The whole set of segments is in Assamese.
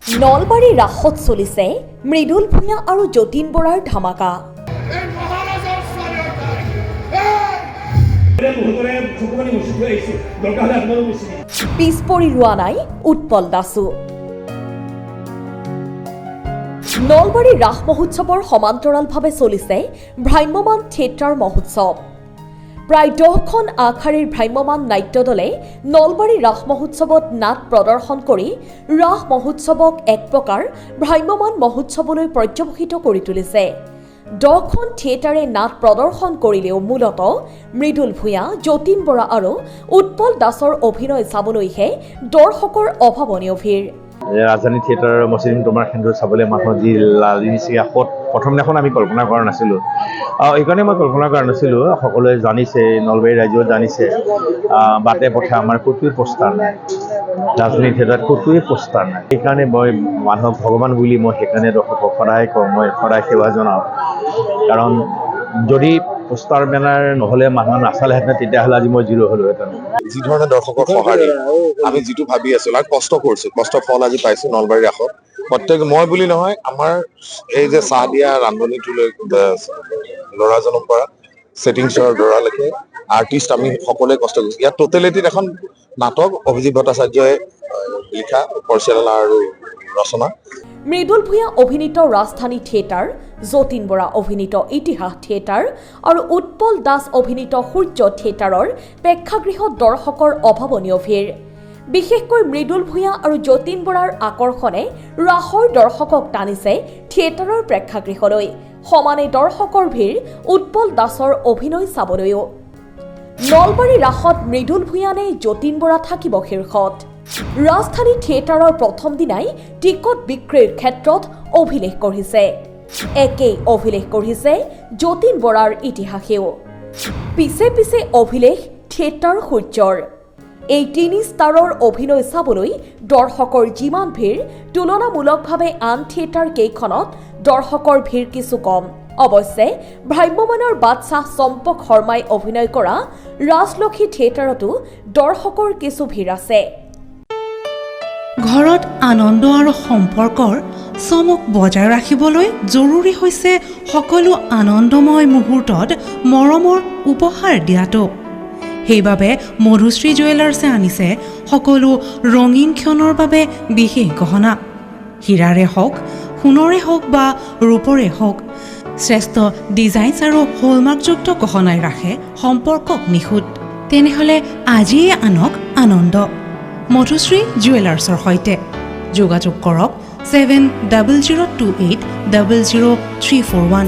নলবাৰী ৰাসত চলিছে মৃদুল ভূঞা আৰু যতীন বৰাৰ ধামাকা। পিছ পৰি ৰোৱা নাই উৎপল দাসো। নলবাৰী ৰাস মহোৎসৱৰ সমান্তৰালভাৱে চলিছে ভ্ৰাম্যমান থিয়েটাৰ মহোৎসৱ। প্ৰায় 10খন আগশাৰীৰ ভ্ৰাম্যমান নাট্য দলে নলবাৰী ৰাস মহোৎসৱত নাট প্ৰদৰ্শন কৰি ৰাস মহোৎসৱক এক প্ৰকাৰ ভ্ৰাম্যমান মহোৎসৱলৈ পৰ্যবেক্ষিত কৰি তুলিছে। 10খন থিয়েটাৰে নাট প্ৰদৰ্শন কৰিলেও মূলতঃ মৃদুল ভূঞা, যতীন বৰা আৰু উৎপল দাসৰ অভিনয় চাবলৈহে দৰ্শকৰ অভাৱনীয় ভিৰ। ৰাজধানী থিয়েটাৰৰ মচিৰিং তোমাৰ সেন্দুৰ চাবলৈ মানুহৰ যি লালিনিচি আসত প্ৰথম দিনাখন আমি কল্পনা কৰা নাছিলোঁ। এইকাৰণে মই কল্পনা কৰা নাছিলোঁ, সকলোৱে জানিছে, নলবাৰী ৰাইজেও জানিছে, বাটে পথে আমাৰ ক'তোৱে পোষ্টাৰ নাই, ৰাজধানী থিয়েটাৰত ক'তোৱে পোষ্টাৰ নাই। সেইকাৰণে মই মানুহক ভগৱান বুলি মই সেইকাৰণে দৰ্শকক সদায় কওঁ, মই সদায় সেৱা জনাওঁ। কাৰণ যদি পোষ্টাৰ বেনাৰ নহ'লে মানুহ নাচালেহেঁতেন তেতিয়াহ'লে আজি মই জিৰ' হ'লোহেঁতেন। যি ধৰণে দৰ্শকৰ সঁহাৰি আমি যিটো ভাবি আছো আৰু কষ্ট কৰিছো, কষ্টৰ ফল আজি পাইছো নলবাৰী ৰাসত। প্ৰত্যেক মই বুলি নহয়, আমাৰ এই যে চাহ দিয়া ৰান্ধনীটোলৈ ল'ৰাজনৰ পৰা ছেটিংছৰ ল'ৰালৈকে আৰ্টিষ্ট আমি সকলোৱে কষ্ট কৰিছো। ইয়াত টোটেলিটিত এখন নাটক অভিজিত ভট্টাচাৰ্যই লিখা, পৰিচালনা আৰু ৰচনা। মৃদুল ভূঞা অভিনীত ৰাজধানী থিয়েটাৰ, যতীন বৰা অভিনীত ইতিহাস থিয়েটাৰ আৰু উৎপল দাস অভিনীত সূৰ্য থিয়েটাৰৰ প্ৰেক্ষাগৃহত দৰ্শকৰ অভাৱনীয় ভিৰ। বিশেষকৈ মৃদুল ভূঞা আৰু যতীন বৰাৰ আকৰ্ষণে ৰাসৰ দৰ্শকক টানিছে থিয়েটাৰৰ প্ৰেক্ষাগৃহলৈ। সমানে দৰ্শকৰ ভিৰ উৎপল দাসৰ অভিনয় চাবলৈও। নলবাৰী ৰাসত মৃদুল ভূঞা নে যতীন বৰা থাকিব শীৰ্ষত। ৰাজধানী থিয়েটাৰৰ প্ৰথম দিনাই টিকট বিক্ৰীৰ ক্ষেত্ৰত অভিলেখ গঢ়িছে। একেই অভিলেখ গঢ়িছে যতীন বৰাৰ ইতিহাসেও। পিছে পিছে অভিলেখ থিয়েটাৰ সূৰ্যৰ। এই 3 ষ্টাৰৰ অভিনয় চাবলৈ দৰ্শকৰ যিমান ভিৰ, তুলনামূলকভাৱে আন থিয়েটাৰ কেইখনত দৰ্শকৰ ভিৰ কিছু কম। অৱশ্যে ভ্ৰাম্যমানৰ বাদশ্বাহ চম্পক শৰ্মাই অভিনয় কৰা ৰাজলক্ষ্মী থিয়েটাৰতো দৰ্শকৰ কিছু ভিৰ আছে। ঘৰত আনন্দ আৰু সম্পৰ্কৰ চমক বজাই ৰাখিবলৈ জৰুৰী হৈছে সকলো আনন্দময় মুহূৰ্তত মৰমৰ উপহাৰ দিয়াটো। সেইবাবে মধুশ্ৰী জুৱেলাৰ্ছে আনিছে সকলো ৰঙীন ক্ষণৰ বাবে বিশেষ গহনা। হীৰাৰে হওক, সোণৰে হওক বা ৰূপৰে হওক, শ্ৰেষ্ঠ ডিজাইনছ আৰু হলমাৰ্কযুক্ত গহনাই ৰাখে সম্পৰ্কক নিখুঁত। তেনেহ'লে আজিয়ে আনক আনন্দ মধুশ্ৰী জুৱেলাৰ্ছৰ সৈতে। যোগাযোগ কৰক 7002800341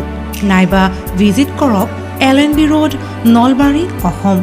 নাইবা ভিজিট কৰক LNB ৰোড, নলবাৰী, অসম।